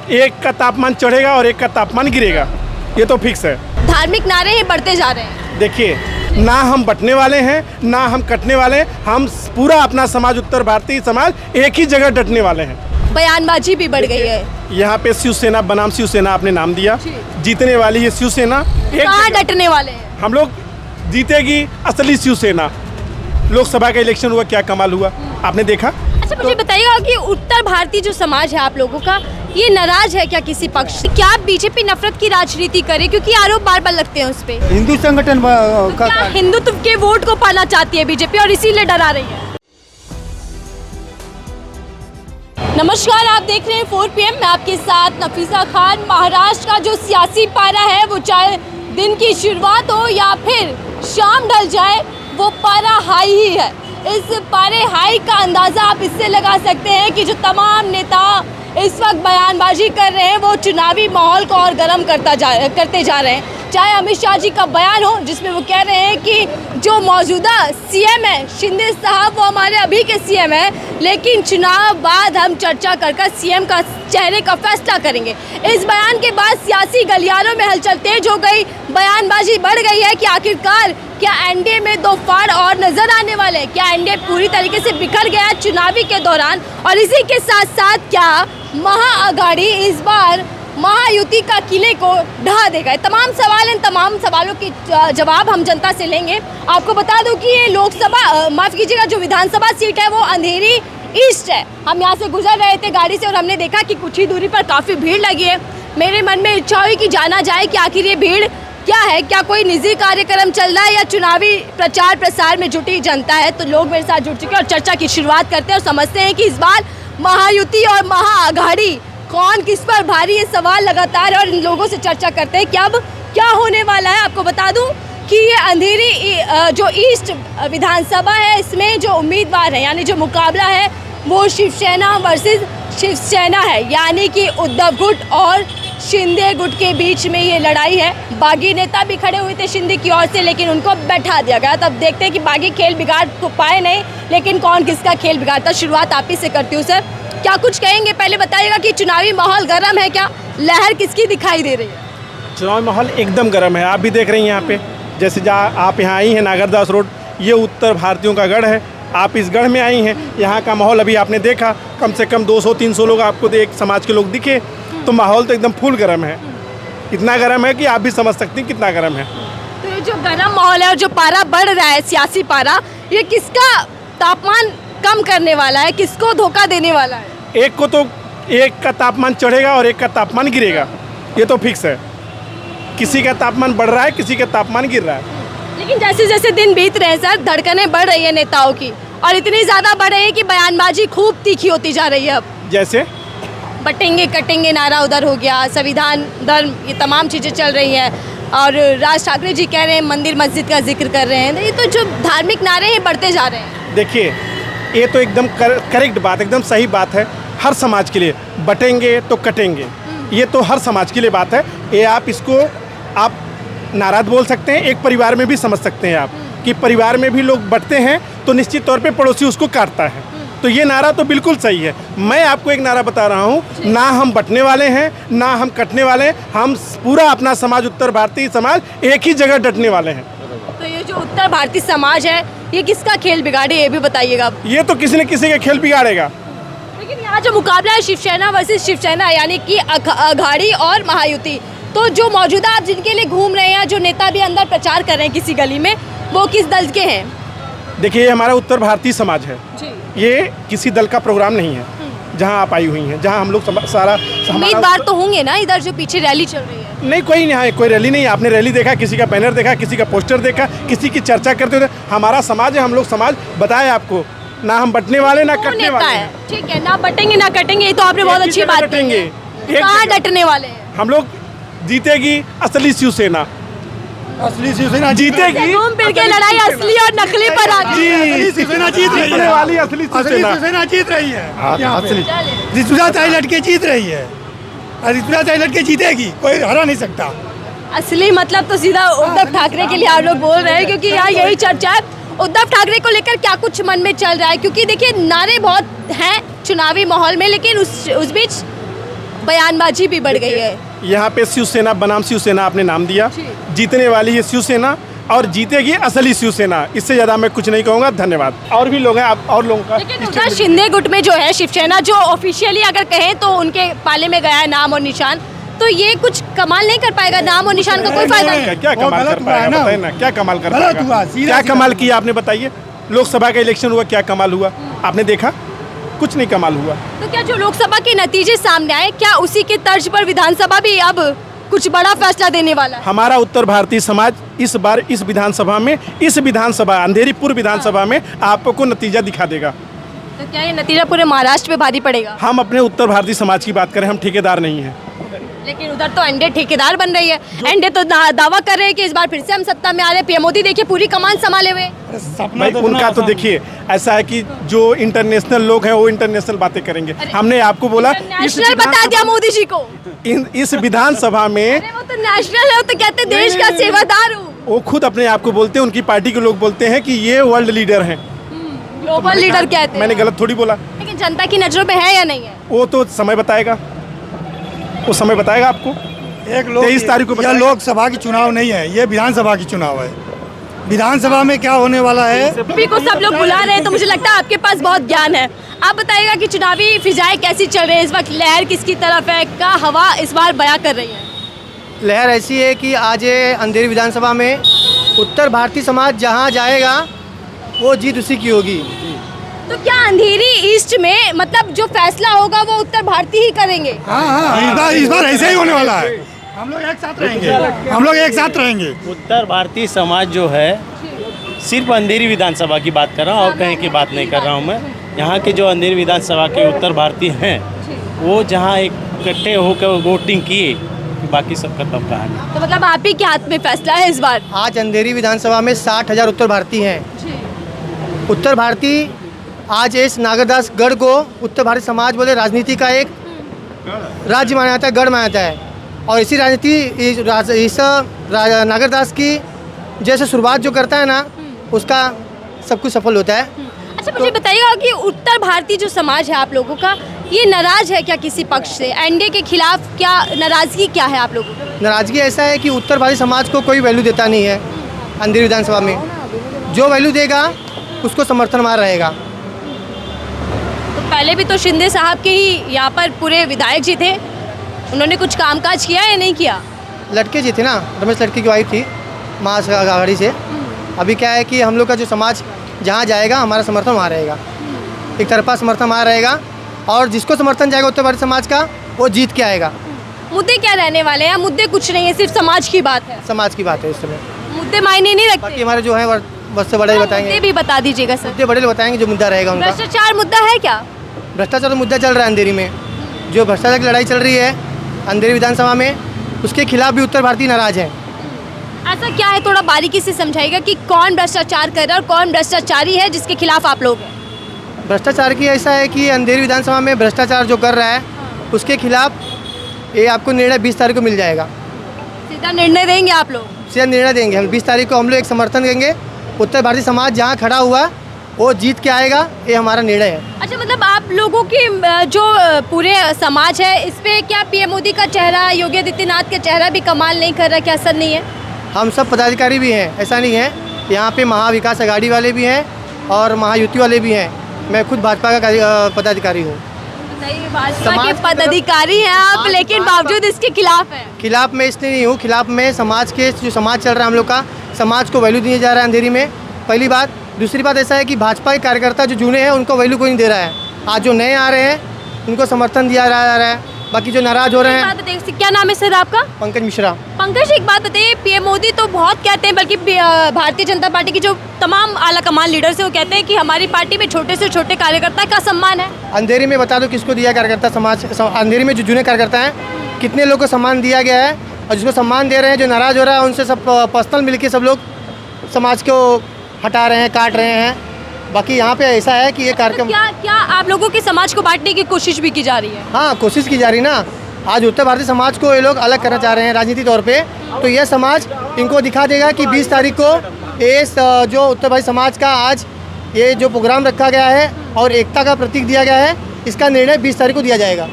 एक का तापमान चढ़ेगा और एक का तापमान गिरेगा, ये तो फिक्स है। धार्मिक नारे ही बढ़ते जा रहे हैं। देखिए, ना हम बंटने वाले हैं ना हम कटने वाले हैं, हम पूरा अपना समाज, उत्तर भारतीय समाज एक ही जगह डटने वाले हैं। बयानबाजी भी बढ़ गई है। यहाँ पे शिवसेना बनाम शिवसेना आपने नाम दिया, जीतने वाली है शिवसेना। कहाँ डटने वाले हैं? हम लोग जीतेगी असली शिवसेना। लोकसभा का इलेक्शन हुआ, क्या कमाल हुआ आपने देखा। अच्छा, मुझे बताइएगा कि उत्तर भारतीय जो समाज है आप लोगों का, ये नाराज है क्या किसी पक्ष से? क्या बीजेपी नफरत की राजनीति करे, क्योंकि आरोप बार बार लगते हैं उस पे? हिंदू संगठन का क्या हिंदुत्व के वोट को पाना चाहती है बीजेपी और इसीलिए डरा रही है? नमस्कार, आप देख रहे हैं 4 PM। मैं आपके साथ नफीसा खान। महाराष्ट्र का जो सियासी पारा है, वो चाहे दिन की शुरुआत हो या फिर शाम ढल जाए, वो पारा हाई ही है। इस पारे हाई का अंदाज़ा आप इससे लगा सकते हैं कि जो तमाम नेता इस वक्त बयानबाजी कर रहे हैं, वो चुनावी माहौल को और गर्म करते जा रहे हैं। चाहे अमित शाह जी का बयान हो, जिसमें वो कह रहे हैं कि जो मौजूदा सीएम है शिंदे साहब, वो हमारे अभी के सीएम है, लेकिन चुनाव बाद हम चर्चा कर सीएम का चेहरे का फैसला करेंगे। इस बयान के बाद सियासी गलियारों में हलचल तेज हो गई, बयानबाजी बढ़ गई है कि आखिरकार क्या एनडीए में दो फाड़ और नजर आने वाले हैं? क्या एनडीए पूरी तरीके से बिखर गया है चुनावी के दौरान? और इसी के साथ साथ क्या महाअघाड़ी इस बार महायुति का किले को ढहा देगा? तमाम सवाल, इन तमाम सवालों के जवाब हम जनता से लेंगे। आपको बता दूं कि ये लोकसभा, माफ कीजिएगा, जो विधानसभा सीट है वो अंधेरी ईस्ट है। हम यहाँ से गुजर रहे थे गाड़ी से और हमने देखा कि कुछ ही दूरी पर काफ़ी भीड़ लगी है। मेरे मन में इच्छा हुई कि जाना जाए कि आखिर ये भीड़ क्या है, क्या कोई निजी कार्यक्रम चल रहा है या चुनावी प्रचार प्रसार में जुटी जनता है। तो लोग मेरे साथ जुड़ चुके हैं और चर्चा की शुरुआत करते हैं और समझते हैं कि इस बार महायुति और महाअघाड़ी कौन किस पर भारी, ये सवाल लगातार है और इन लोगों से चर्चा करते हैं कि अब क्या होने वाला है। आपको बता दूं कि ये अंधेरी जो ईस्ट विधानसभा है, इसमें जो उम्मीदवार है, यानी जो मुकाबला है, वो शिवसेना वर्सेस शिवसेना है, यानी कि उद्धव गुट और शिंदे गुट के बीच में ये लड़ाई है। बागी नेता भी खड़े हुए थे शिंदे की ओर से, लेकिन उनको बैठा दिया गया। तब देखते हैं कि बागी खेल बिगाड़ को पाए नहीं, लेकिन कौन किसका खेल बिगाड़ता। शुरुआत आप ही से करती हूँ सर, क्या कुछ कहेंगे? पहले बताइएगा कि चुनावी माहौल गर्म है क्या? लहर किसकी दिखाई दे रही है? चुनावी माहौल एकदम गर्म है। आप भी देख रही हैं यहाँ पे, जैसे जहाँ आप यहाँ आई हैं नागरदास रोड, ये उत्तर भारतीयों का गढ़ है। आप इस गढ़ में आई हैं, यहाँ का माहौल अभी आपने देखा, कम से कम 200-300 लोग आपको एक समाज के लोग दिखे, तो माहौल तो एकदम फुल गर्म है। इतना गर्म है कि आप भी समझ सकती हैं कितना गर्म है। तो ये जो गर्म माहौल है और जो पारा बढ़ रहा है, सियासी पारा, ये किसका तापमान कम करने वाला है, किसको धोखा देने वाला है? एक को तो एक का तापमान चढ़ेगा और एक का तापमान गिरेगा, ये तो फिक्स है। किसी का तापमान बढ़ रहा है, किसी का तापमान गिर रहा है। लेकिन जैसे जैसे दिन बीत रहे हैं सर, धड़कनें बढ़ रही है नेताओं की, और इतनी ज़्यादा बढ़ रही है कि बयानबाजी खूब तीखी होती जा रही है। अब जैसे बटेंगे कटेंगे नारा उधर हो गया, संविधान धर्म, ये तमाम चीज़ें चल रही हैं, और राज ठाकरे जी कह रहे हैं मंदिर मस्जिद का जिक्र कर रहे हैं। ये तो जो धार्मिक नारे हैं बढ़ते जा रहे हैं। देखिए, ये तो एकदम करेक्ट बात, एकदम सही बात है। हर समाज के लिए बटेंगे तो कटेंगे, ये तो हर समाज के लिए बात है। ये आप इसको आप नाराज बोल सकते हैं, एक परिवार में भी समझ सकते हैं आप कि परिवार में भी लोग बटते हैं तो निश्चित तौर पे पड़ोसी उसको काटता है। तो ये नारा तो बिल्कुल सही है। मैं आपको एक नारा बता रहा हूँ, ना हम बटने वाले हैं ना हम कटने वाले हैं, हम पूरा अपना समाज, उत्तर भारतीय समाज एक ही जगह डटने वाले हैं। तो ये जो उत्तर भारतीय समाज है, ये किसका खेल बिगाड़े, ये भी बताइएगा। ये तो किसी न किसी का खेल बिगाड़ेगा। लेकिन यहाँ जो मुकाबला है शिवसेना वर्सेस शिवसेना, यानी कि अघाड़ी और महायुति, तो जो मौजूदा आप जिनके लिए घूम रहे हैं, जो नेता भी अंदर प्रचार कर रहे हैं किसी गली में, वो किस दल के हैं? देखिए, ये हमारा उत्तर भारतीय समाज है जी। ये किसी दल का प्रोग्राम नहीं है। जहाँ आप आई हुई हैं, जहाँ हम लोग सारा उम्मीदवार तो होंगे ना इधर जो पीछे रैली चल रही है? नहीं, कोई नहीं, कोई रैली नहीं। आपने रैली देखा, किसी का बैनर देखा, किसी का पोस्टर देखा, किसी की चर्चा करते हुए? हमारा समाज है, हम लोग समाज बताए आपको, ना हम बटने वाले ना कटने वाले हैं। ठीक है, ना बटेंगे ना कटेंगे, ये तो आपने बहुत अच्छी बात कटेंगे। कहाँ डटने वाले हैं? हम लोग जीतेगी असली शिवसेना, असली शिवसेना जीतेगी। घूम फिर के लड़ाई असली और नकली पर आ गई। असली शिवसेना जीत रही है, वाली असली शिवसेना जीत रही है। असली ऋतुजा ताई लटके जीत रही है, ऋतुजा ताई लटके जीतेगी, कोई हरा नहीं सकता। असली मतलब तो सीधा उद्धव ठाकरे के लिए आप लोग बोल रहे हैं, क्योंकि यहाँ यही चर्चा है। उद्धव ठाकरे को लेकर क्या कुछ मन में चल रहा है? क्योंकि देखिए, नारे बहुत हैं चुनावी माहौल में, लेकिन उस बीच बयानबाजी भी बढ़ गई है। यहाँ पे शिवसेना बनाम शिवसेना आपने नाम दिया, जीतने वाली है शिवसेना और जीतेगी असली शिवसेना। इससे ज़्यादा मैं कुछ नहीं कहूँगा। धन्यवाद। और भी लोग हैं, आप और लोगों का लेकिन उधर शिंदे गुट में जो है शिवसेना, जो ऑफिशियली अगर कहें तो उनके पाले में गया है नाम और निशान, तो ये कुछ कमाल नहीं कर पाएगा। नाम और निशान का कोई फायदा नहीं। क्या कमाल कर पाएगा, बताइए ना, क्या कमाल कर पाएगा? क्या कमाल किया आपने, बताइए। लोकसभा का इलेक्शन हुआ, क्या कमाल हुआ आपने देखा? कुछ नहीं कमाल हुआ। तो क्या जो लोकसभा के नतीजे सामने आए, क्या उसी के तर्ज पर विधानसभा भी अब कुछ बड़ा फैसला देने वाला है? हमारा उत्तर भारतीय समाज इस बार इस विधानसभा में, इस विधानसभा अंधेरीपुर विधानसभा में आपको नतीजा दिखा देगा। तो क्या ये नतीजा पूरे महाराष्ट्र पे भारी पड़ेगा? हम अपने उत्तर भारतीय समाज की बात करें, हम ठेकेदार नहीं हैं। लेकिन उधर तो एनडीए ठेकेदार बन रही है। एनडीए तो दावा कर रहे हैं कि इस बार फिर से हम सत्ता में आ रहे हैं। पीएम मोदी देखिए पूरी कमान संभाले हुए। भाई उनका तो देखिए ऐसा है कि जो इंटरनेशनल लोग हैं वो इंटरनेशनल बातें करेंगे। हमने आपको बोला नेशनल बता दिया मोदी जी को। इस विधानसभा में अरे वो तो नेशनल है, वो तो कहते हैं देश का सेवादार हूँ। वो खुद अपने आप को बोलते हैं, उनकी पार्टी के लोग बोलते हैं कि ये वर्ल्ड लीडर हैं, ग्लोबल लीडर कहते हैं। मैंने गलत थोड़ी बोला। लेकिन जनता की नजरों पे है या नहीं है? वो तो समय बताएगा, वो समय बताएगा आपको। एक लोग 23 तारीख को यह बताएगा। लोकसभा की चुनाव नहीं है, ये विधानसभा की चुनाव है। विधानसभा में क्या होने वाला है? अभी को सब लोग बुला रहे हैं, तो मुझे लगता है आपके पास बहुत ज्ञान है। आप बताइएगा कि चुनावी फिजाएं कैसी चल रही है इस वक्त, लहर किसकी तरफ है, क्या हवा इस बार बयां कर रही है? लहर ऐसी है कि आज ये अंधेरी विधानसभा में उत्तर भारतीय समाज जहां जाएगा वो जीत उसी की होगी। तो क्या अंधेरी ईस्ट में मतलब जो फैसला होगा वो उत्तर भारतीय ही करेंगे? हाँ, इस बार ऐसे ही होने वाला है। हम लोग एक साथ रहेंगे, हम लोग एक साथ रहेंगे। उत्तर भारतीय समाज जो है, सिर्फ अंधेरी विधानसभा की बात कर रहा हूँ और कहीं की बात नहीं कर रहा हूँ मैं। यहाँ के जो अंधेरी विधानसभा के उत्तर भारतीय हैं वो जहाँ इकट्ठे होकर वोटिंग किए, बाकी सब खत्म कहानी। तो मतलब आप ही के हाथ में फैसला है इस बार? आज अंधेरी विधानसभा में 60,000 उत्तर भारतीय हैं। उत्तर भारतीय आज इस नागरदास गढ़ को उत्तर भारतीय समाज बोले राजनीति का एक राज्य माना जाता है, गढ़ माना जाता है। और इसी राजनीति इस नागरदास की जैसे शुरुआत जो करता है ना, उसका सब कुछ सफल होता है। अच्छा मुझे बताइएगा कि उत्तर भारतीय जो समाज है आप लोगों का, ये नाराज है क्या किसी पक्ष से? एनडीए के खिलाफ क्या नाराजगी क्या है आप लोगों को? नाराजगी ऐसा है कि उत्तर भारतीय समाज को कोई वैल्यू देता नहीं है। अंधेरी विधानसभा में जो वैल्यू देगा उसको समर्थन मार रहेगा। तो पहले भी तो शिंदे साहब के ही यहाँ पर पूरे विधायक जी थे, उन्होंने कुछ कामकाज किया या नहीं किया? लड़के जी थे ना, रमेश लड़के की वाइफ थी महाआघाड़ी से। अभी क्या है कि हम लोग का जो समाज जहाँ जाएगा हमारा समर्थन वहाँ रहेगा, एक तरफा समर्थन वहाँ रहेगा। और जिसको समर्थन जाएगा उत्तर भारतीय समाज का वो जीत के आएगा। मुद्दे क्या रहने वाले हैं? मुद्दे कुछ नहीं है, सिर्फ समाज की बात है। समाज की बात है इस समय। मुद्दे मायने नहीं बाकी रखते। हमारे जो है बस से बड़े बताएंगे, मुद्दे भी बता दीजिएगा सर। मुद्दे बड़े बताएंगे जो मुद्दा रहेगा उनका। भ्रष्टाचार मुद्दा है क्या? भ्रष्टाचार तो मुद्दा चल रहा है अंधेरी में, जो भ्रष्टाचार की लड़ाई चल रही है अंधेरी विधानसभा में, उसके खिलाफ भी उत्तर भारतीय नाराज है। ऐसा क्या है, थोड़ा बारीकी से समझाइएगा कि कौन भ्रष्टाचार कर रहा है और कौन भ्रष्टाचारी है जिसके खिलाफ आप लोग हैं? भ्रष्टाचार की ऐसा है कि अंधेरी विधानसभा में भ्रष्टाचार जो कर रहा है उसके खिलाफ ये आपको निर्णय 20 तारीख को मिल जाएगा। सीधा निर्णय देंगे आप लोग? सीधा निर्णय देंगे हम। 20 तारीख को हम लोग एक समर्थन देंगे। उत्तर भारतीय समाज जहाँ खड़ा हुआ वो जीत के आएगा, ये हमारा निर्णय है। अच्छा मतलब आप लोगों की जो पूरे समाज है इस पे क्या पीएम मोदी का चेहरा, योगी आदित्यनाथ का चेहरा भी कमाल नहीं कर रहा, क्या असर नहीं है? हम सब पदाधिकारी भी हैं, ऐसा नहीं है। यहाँ पे महाविकास आघाड़ी वाले भी हैं और महायुति वाले भी हैं। मैं खुद भाजपा का पदाधिकारी हूँ। भाजपा के समाज की पदाधिकारी हैं आप, लेकिन बावजूद इसके खिलाफ हैं। खिलाफ में इसलिए नहीं हूँ, खिलाफ में समाज के जो समाज चल रहा है हम लोग का, समाज को वैल्यू दिया जा रहा है अंधेरी में, पहली बात। दूसरी बात ऐसा है कि भाजपा के कार्यकर्ता जो जूने हैं उनको वैल्यू कोई नहीं दे रहा है। आज जो नए आ रहे हैं उनको समर्थन दिया जा रहा है, बाकी जो नाराज हो रहे हैं। क्या नाम है सर आपका? पंकज मिश्रा। पंकज एक बात बताइए, पीएम मोदी तो बहुत कहते हैं, बल्कि भारतीय जनता पार्टी की जो तमाम आला कमान लीडर्स हैं वो कहते हैं कि हमारी पार्टी में छोटे से छोटे कार्यकर्ता का सम्मान है। अंधेरी में बता दो किसको दिया कार्यकर्ता समाज, अंधेरी में जो जूने कार्यकर्ता हैं कितने लोग को सम्मान दिया गया है, और जिसको सम्मान दे रहे हैं जो नाराज हो रहा है उनसे सब पर्सनल मिलके सब लोग समाज को हटा रहे हैं, काट रहे हैं। बाकी यहाँ पे ऐसा है कि ये कार्यक्रम क्या आप लोगों के समाज को बांटने की कोशिश भी की जा रही है? हाँ, कोशिश की जा रही ना। आज उत्तर भारतीय समाज को ये लोग अलग करना चाह रहे हैं राजनीतिक तौर पे, तो यह समाज इनको दिखा देगा कि 20 तारीख को इस जो उत्तर भारतीय समाज का आज ये जो प्रोग्राम रखा गया है और एकता का प्रतीक दिया गया है, इसका निर्णय 20 तारीख को दिया जाएगा।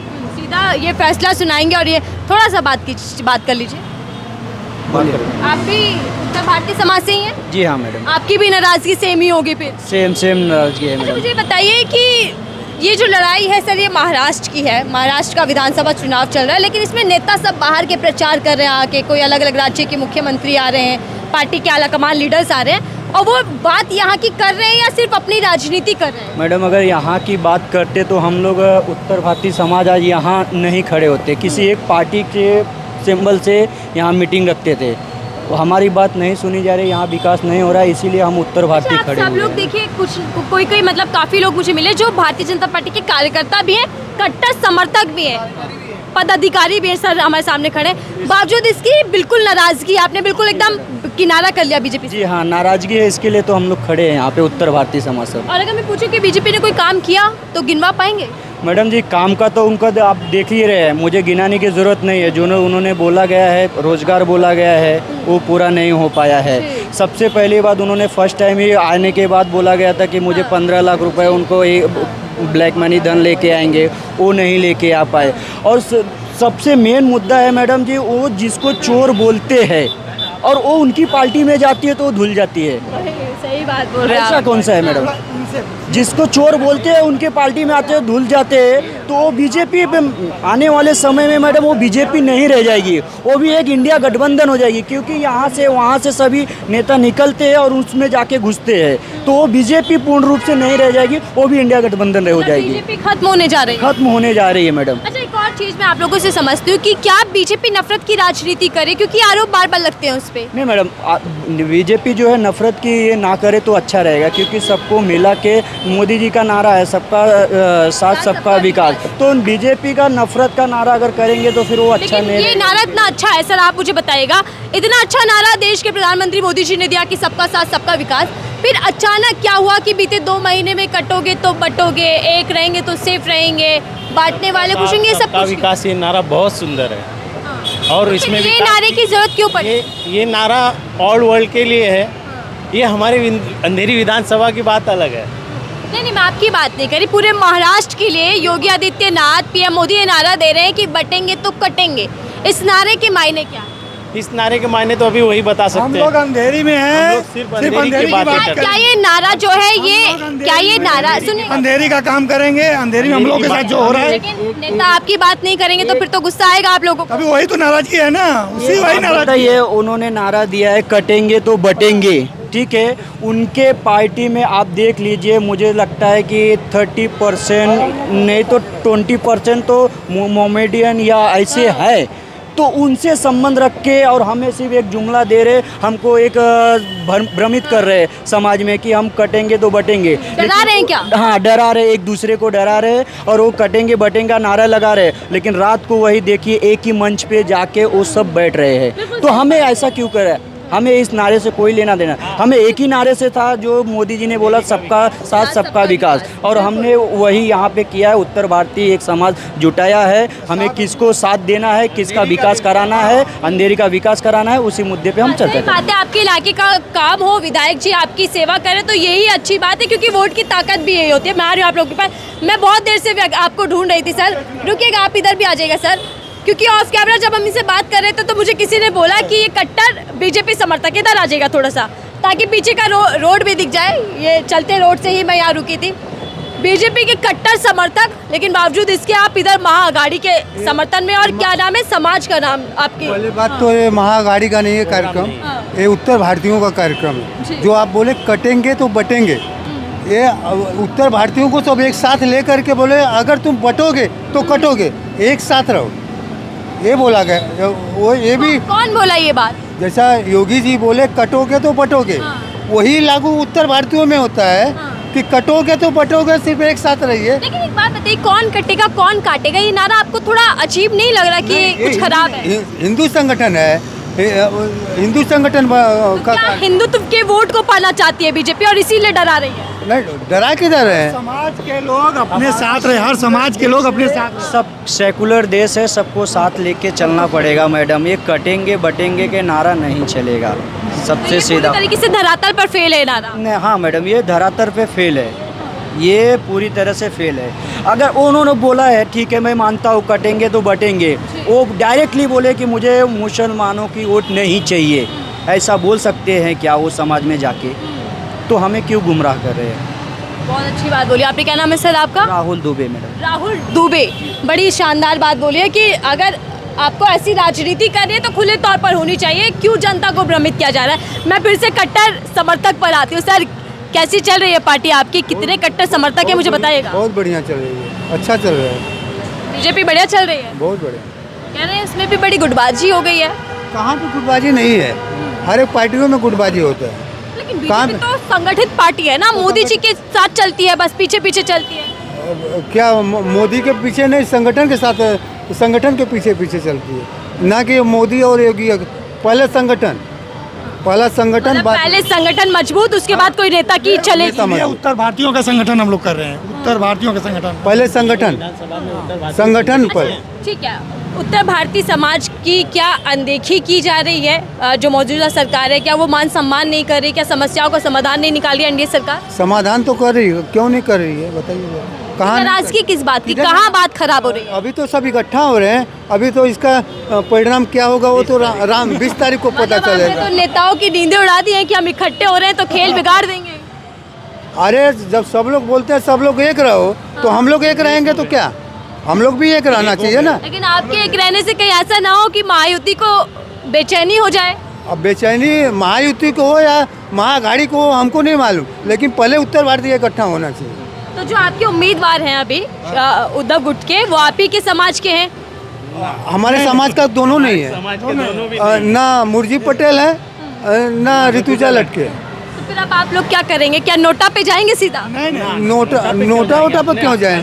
नेता ये फैसला सुनाएंगे और ये थोड़ा सा बात कर लीजिए। आप भी उत्तर भारतीय समाज से ही हैं? जी हाँ मैडम, आपकी भी नाराजगी सेम ही होगी फिर। सेम नाराजगी है अच्छा मैडम। मुझे बताइए कि ये जो लड़ाई है सर, ये महाराष्ट्र की है। महाराष्ट्र का विधानसभा चुनाव चल रहा है, लेकिन इसमें नेता सब बाहर के प्रचार कर रहे हैं आके, कोई अलग अलग राज्य के मुख्यमंत्री आ रहे हैं, पार्टी के आलाकमान लीडर्स आ रहे हैं, और वो बात यहाँ की कर रहे हैं या सिर्फ अपनी राजनीति कर रहे हैं? मैडम अगर यहाँ की बात करते तो हम लोग उत्तर भारतीय समाज आज यहाँ नहीं खड़े होते, किसी एक पार्टी के सिंबल से यहाँ मीटिंग रखते थे। वो हमारी बात नहीं सुनी जा रही, यहाँ विकास नहीं हो रहा है, इसीलिए हम उत्तर भारतीय अच्छा, खड़े सब हुए लोग हैं। देखिए, कुछ कोई मतलब काफ़ी लोग मुझे मिले जो भारतीय जनता पार्टी के कार्यकर्ता भी हैं, कट्टर समर्थक भी हैं, पदाधिकारी भी हैं सर हमारे सामने खड़े। बावजूद इसकी बिल्कुल नाराजगी, आपने बिल्कुल एकदम किनारा कर लिया बीजेपी से। जी हाँ, नाराजगी है, इसके लिए तो हम लोग खड़े हैं यहाँ पे उत्तर भारतीय समाज सब। और अगर मैं पूछूं कि बीजेपी ने कोई काम किया तो गिनवा पाएंगे? मैडम जी काम का तो उनका आप देख ही रहे हैं, मुझे गिनाने की ज़रूरत नहीं है। जो उन्होंने बोला गया है, रोज़गार बोला गया है, वो पूरा नहीं हो पाया है। सबसे पहली बात उन्होंने फर्स्ट टाइम ही आने के बाद बोला गया था कि मुझे 15 लाख रुपए उनको ब्लैक मनी धन लेके आएंगे, वो नहीं लेके आ पाए। और सबसे मेन मुद्दा है मैडम जी, वो जिसको चोर बोलते हैं और वो उनकी पार्टी में जाती है तो वो धुल जाती है। सही बात बोल रहे हैं ऐसा आप। कौन सा है मैडम? जिसको चोर बोलते हैं उनके पार्टी में आते हैं, धुल जाते हैं, तो वो बीजेपी पे आने वाले समय में मैडम वो बीजेपी नहीं रह जाएगी, वो भी एक इंडिया गठबंधन हो जाएगी। क्योंकि यहाँ से वहाँ से सभी नेता निकलते हैं और उसमें जाके घुसते हैं, तो वो बीजेपी पूर्ण रूप से नहीं रह जाएगी, वो भी इंडिया गठबंधन हो जाएगी, बीजेपी खत्म होने जा रही है। खत्म होने जा रही है मैडम। अच्छा, एक और चीज मैं आप लोगों से समझती हूँ कि क्या बीजेपी नफरत की राजनीति करे, क्योंकि आरोप बार बार लगते हैं उस पे। नहीं मैडम, बीजेपी जो है नफरत की ये ना करे तो अच्छा रहेगा, क्योंकि सबको मिला के मोदी जी का नारा है सबका साथ सबका विकास, तो बीजेपी का नफरत का नारा अगर करेंगे तो फिर वो अच्छा लेकिन नहीं ये नारा इतना अच्छा है सर, आप मुझे बताइएगा, इतना अच्छा नारा देश के प्रधानमंत्री मोदी जी ने दिया कि सबका साथ सबका विकास, फिर अचानक क्या हुआ कि बीते 2 महीने में कटोगे तो बटोगे, एक रहेंगे तो सेफ रहेंगे, बांटने वाले पूछेंगे, ये सब सबका कुछ। विकास, ये नारा बहुत सुंदर है और इसमें ये विकास नारे की जरूरत क्यों पड़ी? ये नारा ऑल वर्ल्ड के लिए है। ये हमारे अंधेरी विधानसभा की बात अलग है। नहीं, मैं आपकी बात नहीं करी, पूरे महाराष्ट्र के लिए योगी आदित्यनाथ पीएम मोदी ये नारा दे रहे हैं कि बटेंगे तो कटेंगे। इस नारे के मायने क्या है? इस नारे के मायने तो अभी वही बता हम सकते लोग हैं। अंधेरी में हम हैं, लोग सिर्फ सिर्फ अंधेरी की अंधेरी की बातें बात करते क्या हैं। ये नारा जो है ये, क्या ये नारा सुनिए, अंधेरी का काम करेंगे, अंधेरी में हम लोग के साथ जो हो रहा है, लेकिन नेता आपकी बात नहीं करेंगे तो फिर तो गुस्सा आएगा आप लोगों को। अभी वही तो नाराजगी है ना, उसी वही पता नाराजगी ये उन्होंने नारा दिया है कटेंगे तो बटेंगे, ठीक है। उनके पार्टी में आप देख लीजिए, मुझे लगता है कि 30% नहीं तो 20% तो मोमेडियन या ऐसे है, तो उनसे संबंध रख के और हमें सिर्फ एक जुमला दे रहे, हमको एक भ्रमित कर रहे समाज में कि हम कटेंगे तो बटेंगे। डरा रहे हैं क्या? हाँ, डरा रहे, एक दूसरे को डरा रहे और वो कटेंगे बटेंगे नारा लगा रहे, लेकिन रात को वही देखिए एक ही मंच पे जाके वो सब बैठ रहे हैं। तो हमें ऐसा क्यों करे? हमें इस नारे से कोई लेना देना, हमें एक ही नारे से था जो मोदी जी ने बोला सबका साथ सबका विकास, और हमने वही यहाँ पे किया है। उत्तर भारतीय एक समाज जुटाया है, हमें किसको साथ देना है, किसका विकास कराना है, अंधेरी का विकास कराना है, उसी मुद्दे पे हम चलते सही बात है, आपके इलाके का काम हो, विधायक जी आपकी सेवा करें तो यही अच्छी बात है, क्योंकि वोट की ताकत भी यही होती है। मैं आ रही हूँ आप लोगों के पास, मैं बहुत देर से आपको ढूंढ रही थी सर, रुकिएगा आप इधर भी आ जाइएगा सर, क्योंकि ऑफ कैमरा जब हम इनसे बात कर रहे थे तो मुझे किसी ने बोला कि ये कट्टर बीजेपी समर्थक, इधर आ जाएगा थोड़ा सा ताकि पीछे का रोड भी दिख जाए। ये चलते रोड से ही मैं यहाँ रुकी थी। बीजेपी के कट्टर समर्थक, लेकिन बावजूद इसके आप इधर महाअघाड़ी के समर्थन में, और क्या नाम है समाज का नाम आपकी? पहली बात तो ये महाअघाड़ी का नहीं है कार्यक्रम, ये उत्तर भारतीयों का कार्यक्रम है। जो आप बोले कटेंगे तो बटेंगे, ये उत्तर भारतीयों को सब एक साथ लेकर के बोले अगर तुम बटोगे तो कटोगे, एक साथ रहो, ये बोला गया। वो ये भी कौन बोला ये बात? जैसा योगी जी बोले कटोगे तो बटोगे, वही लागू उत्तर भारतीयों में होता है कि कटोगे तो बटोगे, सिर्फ एक साथ रहिए। लेकिन एक बात बताइए, कौन कटेगा कौन काटेगा, ये नारा आपको थोड़ा अजीब नहीं लग रहा कि ये कुछ खराब है? हिंदू संगठन है, हिंदू संगठन का क्या हिंदुत्व के वोट को पाना चाहती है बीजेपी और इसीलिए डरा रही है? नहीं, डरा किधर है? समाज के लोग अपने साथ रहे, हर समाज के लोग अपने साथ। सब सेकुलर देश है, सबको साथ लेके चलना पड़ेगा मैडम। ये कटेंगे बटेंगे के नारा नहीं चलेगा, सबसे ये सीधा। पूरी तरीके से धरातल पर फेल है नारा। हाँ मैडम, ये धरातल पे फेल है। ये पूरी तरह से फेल है। अगर उन्होंने बोला है ठीक है मैं मानता हूँ कटेंगे तो बटेंगे, वो डायरेक्टली बोले कि मुझे मुसलमानों की वोट नहीं चाहिए, ऐसा बोल सकते हैं क्या वो समाज में जाके? तो हमें क्यों गुमराह कर रहे हैं? बहुत अच्छी बात बोली आपने। क्या नाम है सर आपका? राहुल दुबे मैडम। राहुल दुबे, बड़ी शानदार बात बोली है कि अगर आपको ऐसी राजनीति करनी है तो खुले तौर पर होनी चाहिए, क्यों जनता को भ्रमित किया जा रहा है। मैं फिर से कट्टर समर्थक पर आती हूँ। सर कैसी चल रही है पार्टी आपकी, कितने कट्टर समर्थक है मुझे बताइएगा? बहुत बढ़िया चल रही है, अच्छा चल रहा है, बीजेपी बढ़िया चल रही है, बहुत बढ़िया। कह रहे हैं इसमें भी बड़ी गुटबाजी हो गई है। कहाँ पे गुटबाजी नहीं है, हर एक पार्टियों में गुटबाजी होता है। लेकिन कहाँ बीजेपी तो संगठित पार्टी है ना, मोदी जी के साथ चलती है, बस पीछे पीछे चलती है। क्या मोदी के पीछे नहीं, संगठन के साथ, संगठन के पीछे पीछे चलती है, ना कि मोदी और योगी। पहले संगठन, पहला संगठन, मतलब पहले संगठन मजबूत, उसके बाद कोई नेता की चलेगी। ये उत्तर भारतीयों का संगठन हम लोग कर रहे हैं, उत्तर भारतीयों का संगठन। पहले संगठन, संगठन पर। ठीक है, उत्तर भारतीय समाज की क्या अनदेखी की जा रही है जो मौजूदा सरकार है? क्या वो मान सम्मान नहीं कर रही? क्या समस्याओं का समाधान नहीं निकाल रही है एनडीए सरकार? समाधान तो कर रही है, क्यों नहीं कर रही है बताइए? कहाँ नाराजगी किस बात की, कहाँ बात खराब हो रही है? अभी तो सब इकट्ठा हो रहे हैं, अभी तो इसका परिणाम क्या होगा वो तो राम 20 तारीख को पता मतलब आपने चलेगा। तो नेताओं की नींदें उड़ा दी हैं कि हम इकट्ठे हो रहे हैं तो खेल बिगाड़ देंगे। अरे जब सब लोग बोलते हैं सब लोग एक रहो, तो हम लोग एक रहेंगे तो क्या, हम लोग भी एक रहना चाहिए ना। लेकिन आपके एक रहने से कहीं ऐसा ना हो कि महायुति को बेचैनी हो जाए। अब बेचैनी महायुति को हो या महाअघाड़ी को हो हमको नहीं मालूम, लेकिन पहले उत्तर भारतीय इकट्ठा होना चाहिए। तो जो आपके उम्मीदवार हैं अभी उद्धव गुट के, वो आप ही के समाज के हैं? हमारे समाज का दोनों नहीं है, समाज के दोनों भी ना मुरजी पटेल है, ना ऋतुजा लटके। तो फिर अब आप लोग क्या करेंगे? क्या नोटा पे जाएंगे सीधा? नोटा वोटा पर क्यों जाए?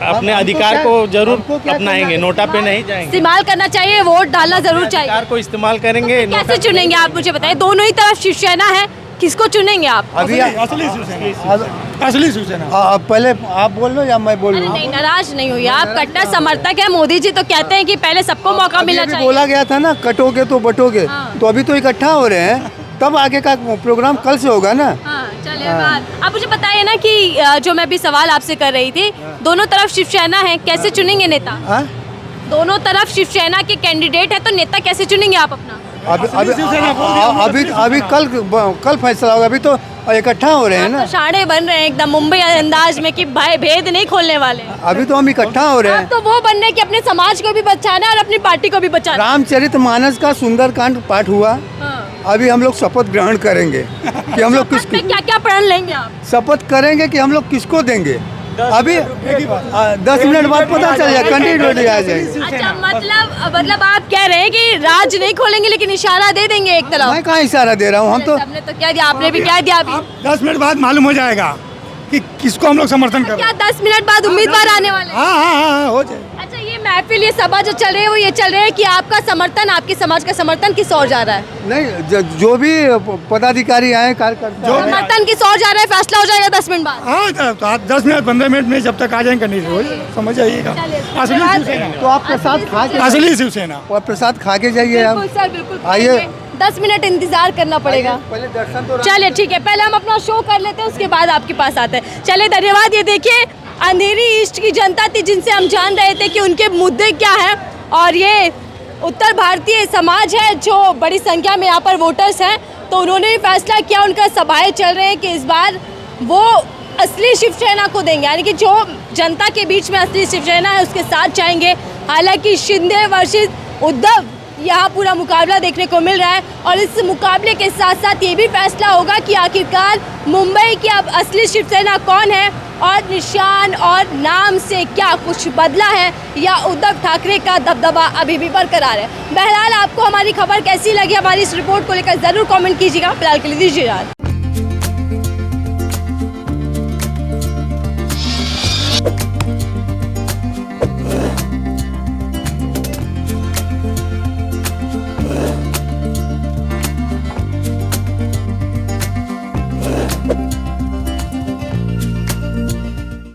अपने अधिकार को जरूर अपनाएंगे, नोटा पे नहीं जाएंगे। इस्तेमाल करना चाहिए, वोट डालना जरूर चाहिए। अधिकार को इस्तेमाल करेंगे। कैसे चुनेंगे आप मुझे बताइए? दोनों ही तरफ शिवसेना है, किसको चुनेंगे आप? अभी असली शिवसेना, असली शिवसेना। पहले आप बोल लो या मैं बोल अरे लूँ? नहीं, नाराज नहीं हुई आप, कट्टर समर्थक है। मोदी जी तो कहते हैं कि पहले सबको मौका मिलना अभी चाहिए। बोला गया था ना कटोगे तो बटोगे, हाँ। तो अभी तो इकट्ठा हो रहे हैं, तब आगे का प्रोग्राम कल से होगा ना। हाँ, चलिए बात आप मुझे बताइए ना कि जो मैं अभी सवाल आपसे कर रही थी, दोनों तरफ शिवसेना है, कैसे चुनेंगे नेता? हाँ? दोनों तरफ शिवसेना के कैंडिडेट है तो नेता कैसे चुनेंगे आप अपना? अभी कल फैसला होगा, अभी तो इकट्ठा हो रहे हैं आप ना। तो शाणे बन रहे हैं एकदम मुंबई अंदाज में कि भाई भेद नहीं खोलने वाले। अभी तो हम इकट्ठा हो रहे आप हैं। तो वो बनने की अपने समाज को भी बचाना है और अपनी पार्टी को भी बचाना है। रामचरितमानस का सुंदरकांड पाठ हुआ, हाँ। अभी हम लोग शपथ ग्रहण करेंगे कि हम लोग शपथ में क्या क्या प्रण लेंगे आप? शपथ करेंगे कि हम लोग किसको देंगे। अभी 10 मिनट बाद पता चल जाए, कैंडिडेट आ जाएंगे। अच्छा, मतलब आप कह रहे हैं कि राज नहीं खोलेंगे लेकिन इशारा दे देंगे एक तरफ? मैं कहाँ इशारा दे रहा हूँ, हम तो सबने तो क्या दिया, आपने भी क्या दिया अभी? 10 मिनट बाद मालूम हो जाएगा कि किसको हम लोग समर्थन कर रहे हैं। क्या 10 मिनट बाद उम्मीदवार आने वाले हैं? हाँ, हो जाए। अच्छा, ये महफिल, ये सभा जो चल रही है वो ये चल रही है कि आपका समर्थन, आपके समाज का समर्थन किस ओर जा रहा है? नहीं, जो भी पदाधिकारी आए कार्यकर्ता आए, समर्थन किस ओर जा रहा है, फैसला हो जाएगा 10 मिनट बाद। हाँ, तो आप 10 मिनट 15 मिनट में जब तक आ जाएंगे नहीं हो समझ आइएगा। असली शिवसेना, तो आप प्रसाद खा के, असली शिवसेना। प्रसाद खा के जाइए आप। बिल्कुल सर, बिल्कुल आइए। 10 मिनट इंतजार करना पड़ेगा। पहले दर्शन तो चलिए ठीक है, पहले हम अपना शो कर लेते हैं, उसके बाद आपके पास आते हैं। चलिए, धन्यवाद। ये देखिए अंधेरी ईस्ट की जनता थी जिनसे हम जान रहे थे कि उनके मुद्दे क्या हैं, और ये उत्तर भारतीय समाज है जो बड़ी संख्या में यहाँ पर वोटर्स हैं, तो उन्होंने भी फैसला किया, उनका सभाएं चल रहे हैं कि इस बार वो असली शिवसेना को देंगे, यानी कि जो जनता के बीच में असली शिवसेना है उसके साथ जाएंगे। हालांकि शिंदे वर्सेस उद्धव यहाँ पूरा मुकाबला देखने को मिल रहा है, और इस मुकाबले के साथ साथ ये भी फैसला होगा कि आखिरकार मुंबई की अब असली शिवसेना कौन है, और निशान और नाम से क्या कुछ बदला है, या उद्धव ठाकरे का दबदबा अभी भी बरकरार है। बहरहाल, आपको हमारी खबर कैसी लगी, हमारी इस रिपोर्ट को लेकर ज़रूर कमेंट कीजिएगा। फिलहाल के लिए दीजिए इजाज़त।